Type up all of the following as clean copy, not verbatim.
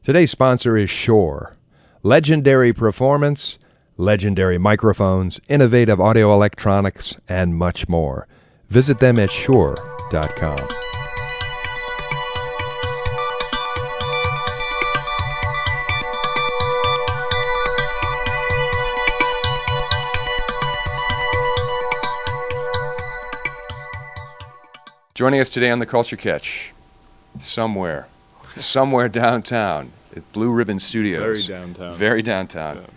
Today's sponsor is Shure. Legendary performance, legendary microphones, innovative audio electronics, and much more. Visit them at shure.com. Joining us today on the Culture Catch, somewhere downtown at Blue Ribbon Studios. Very downtown. Yeah.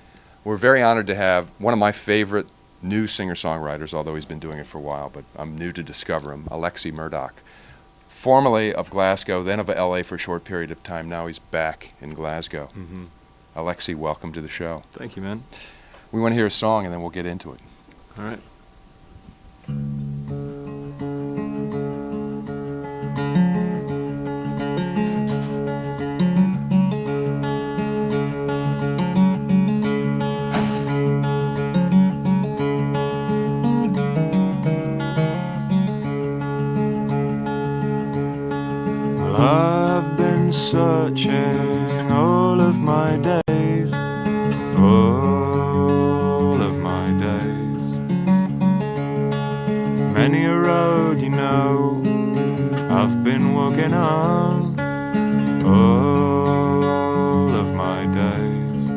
We're very honored to have one of my favorite new singer-songwriters, although he's been doing it for a while, but I'm new to discover him, Alexi Murdoch. Formerly of Glasgow, then of LA for a short period of time. Now he's back in Glasgow. Mm-hmm. Alexi, welcome to the show. Thank you, man. We want to hear a song and then we'll get into it. All right. I've been searching all of my days, all of my days. Many a road, you know, I've been walking on, all of my days.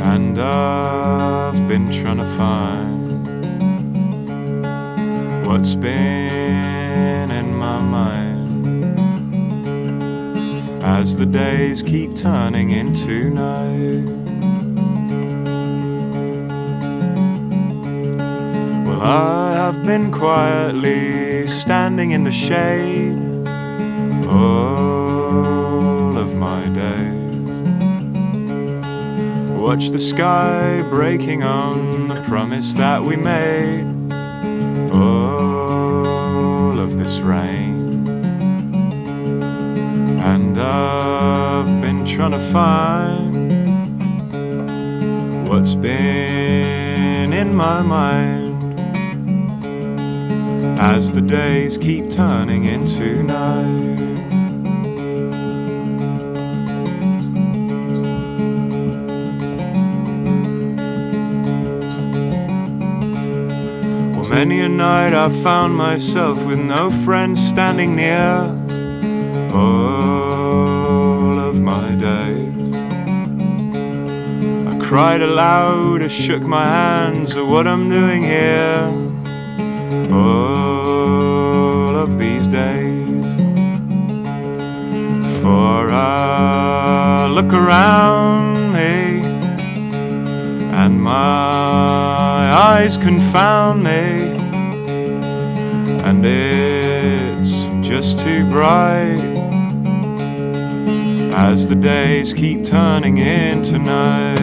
And I've been trying to find what's been in my mind as the days keep turning into night. Well, I have been quietly standing in the shade all of my days. Watch the sky breaking on the promise that we made, all of this rain. And I've been trying to find what's been in my mind as the days keep turning into night. Well, many a night I found myself with no friends standing near, all of my days. I cried aloud, I shook my hands at what I'm doing here, all of these days. For I look around me and my eyes confound me, and it's just too bright as the days keep turning into night.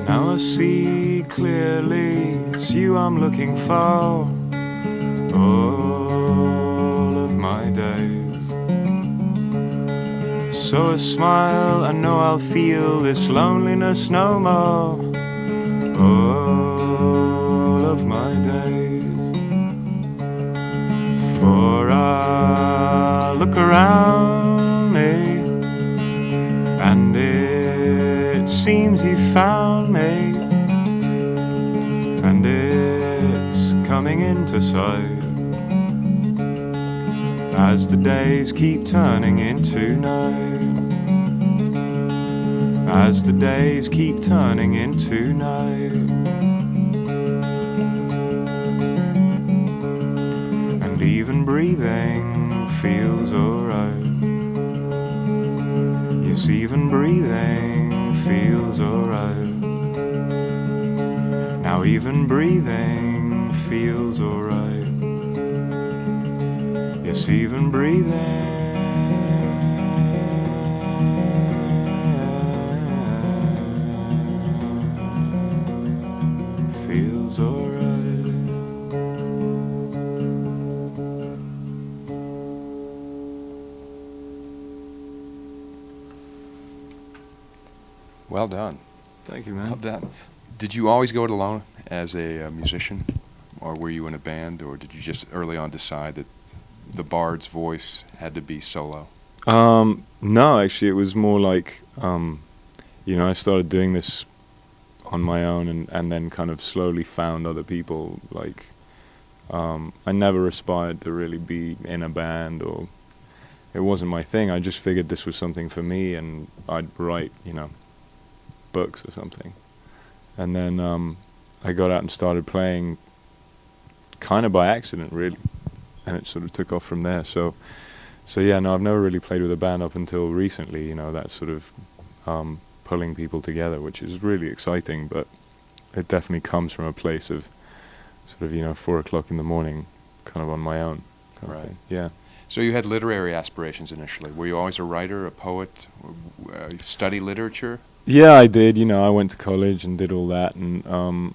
Now I see clearly it's you I'm looking for, all of my days. So I smile, I know I'll feel this loneliness no more, all of my days. For I look around me and it seems you found me, and it's coming into sight as the days keep turning into night, as the days keep turning into night. And even breathing feels alright. Yes, even breathing feels alright. Now even breathing feels alright. Yes, even breathing feels alright. Well done. Thank you, man. Well done. Did you always go it alone as a musician, or were you in a band, or did you just early on decide that the bard's voice had to be solo? No, actually, it was more like, you know, I started doing this on my own, and then kind of slowly found other people. Like, I never aspired to really be in a band, or it wasn't my thing. I just figured this was something for me, and I'd write, you know, books or something. And then I got out and started playing kind of by accident, really, and it sort of took off from there. So yeah, no, I've never really played with a band up until recently, you know, that sort of pulling people together, which is really exciting, but it definitely comes from a place of sort of, you know, 4 o'clock in the morning, kind of on my own kind of thing. Yeah. So you had literary aspirations initially. Were you always a writer, a poet, study literature? Yeah, I did. You know, I went to college and did all that, and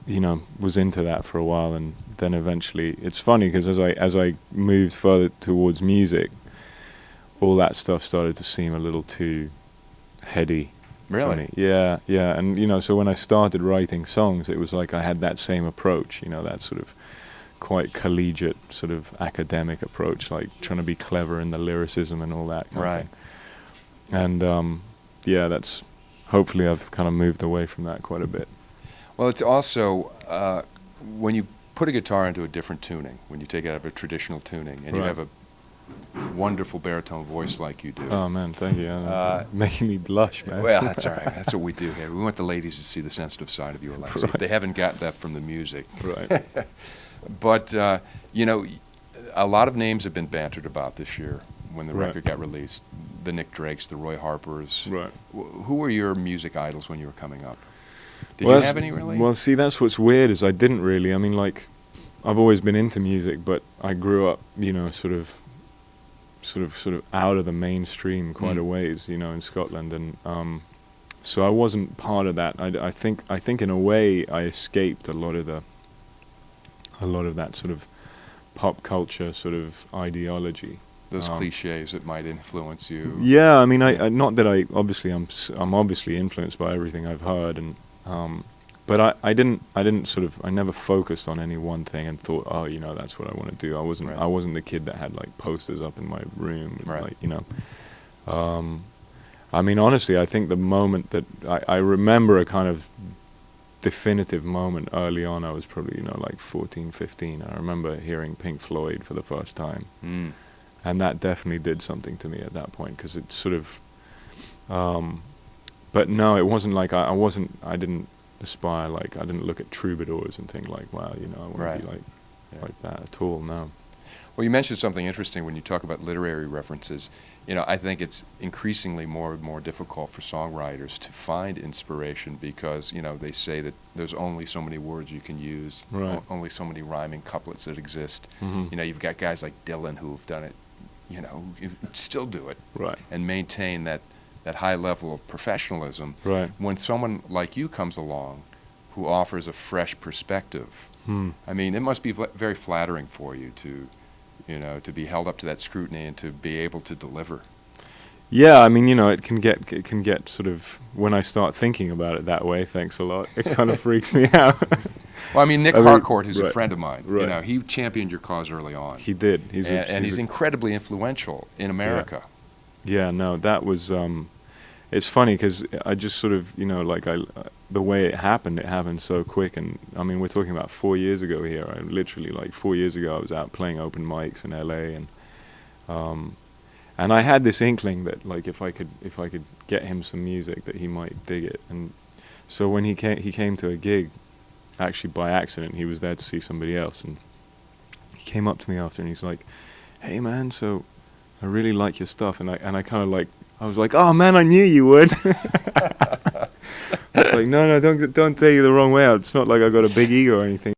you know, was into that for a while, and then eventually, it's funny because as I moved further towards music, all that stuff started to seem a little too heady. Really? For me. Yeah, yeah, and you know, so when I started writing songs, it was like I had that same approach. You know, that sort of quite collegiate, sort of academic approach, like trying to be clever in the lyricism and all that kind of thing. And yeah, that's, hopefully I've kind of moved away from that quite a bit. Well, it's also, when you put a guitar into a different tuning, when you take it out of a traditional tuning, and you have a wonderful baritone voice like you do. Oh man, thank you. Making me blush, man. Well, that's all right. That's what we do here. We want the ladies to see the sensitive side of you, Alexi. If they haven't got that from the music. Right. But, you know, a lot of names have been bantered about this year when the record got released. The Nick Drakes, the Roy Harpers. Right. Who were your music idols when you were coming up? Did you have any really? Well, see, that's what's weird is I didn't really. I mean, like, I've always been into music, but I grew up, you know, sort of out of the mainstream quite a ways, you know, in Scotland, and so I wasn't part of that. I think in a way I escaped a lot of that sort of pop culture sort of ideology. Those cliches that might influence you. Yeah, I mean, I not that I obviously I'm obviously influenced by everything I've heard, and but I never focused on any one thing and thought, oh, you know, that's what I want to do. I wasn't the kid that had like posters up in my room, like, you know. I mean, honestly, I think the moment that I remember a kind of definitive moment early on, I was probably, you know, like 14, 15. I remember hearing Pink Floyd for the first time. And that definitely did something to me at that point, because it's sort of, but no, it wasn't like I didn't aspire, like, I didn't look at troubadours and think like, wow, you know, I want to be like that at all, no. Well, you mentioned something interesting when you talk about literary references. You know, I think it's increasingly more and more difficult for songwriters to find inspiration because, you know, they say that there's only so many words you can use, only so many rhyming couplets that exist. You know, you've got guys like Dylan who've done it, you know, still do it, and maintain that high level of professionalism. When someone like you comes along who offers a fresh perspective, I mean, it must be very flattering for you to, you know, to be held up to that scrutiny and to be able to deliver. Yeah, I mean, you know, it can get sort of, when I start thinking about it that way, thanks a lot, it kind of freaks me out. Well, I mean, Nick Harcourt, who's a friend of mine, you know, he championed your cause early on. He did. He's incredibly influential in America. Yeah, no, that was, it's funny because I just sort of, you know, like the way it happened so quick. And I mean, we're talking about 4 years ago here. I literally, like 4 years ago, I was out playing open mics in LA, and I had this inkling that, like, if I could get him some music, that he might dig it. And so when he came to a gig, actually by accident, he was there to see somebody else, and he came up to me after and he's like, "Hey man, so I really like your stuff," and I kind of like, I was like, "Oh man, I knew you would." I was like, no, don't take it the wrong way out. It's not like I got a big ego or anything.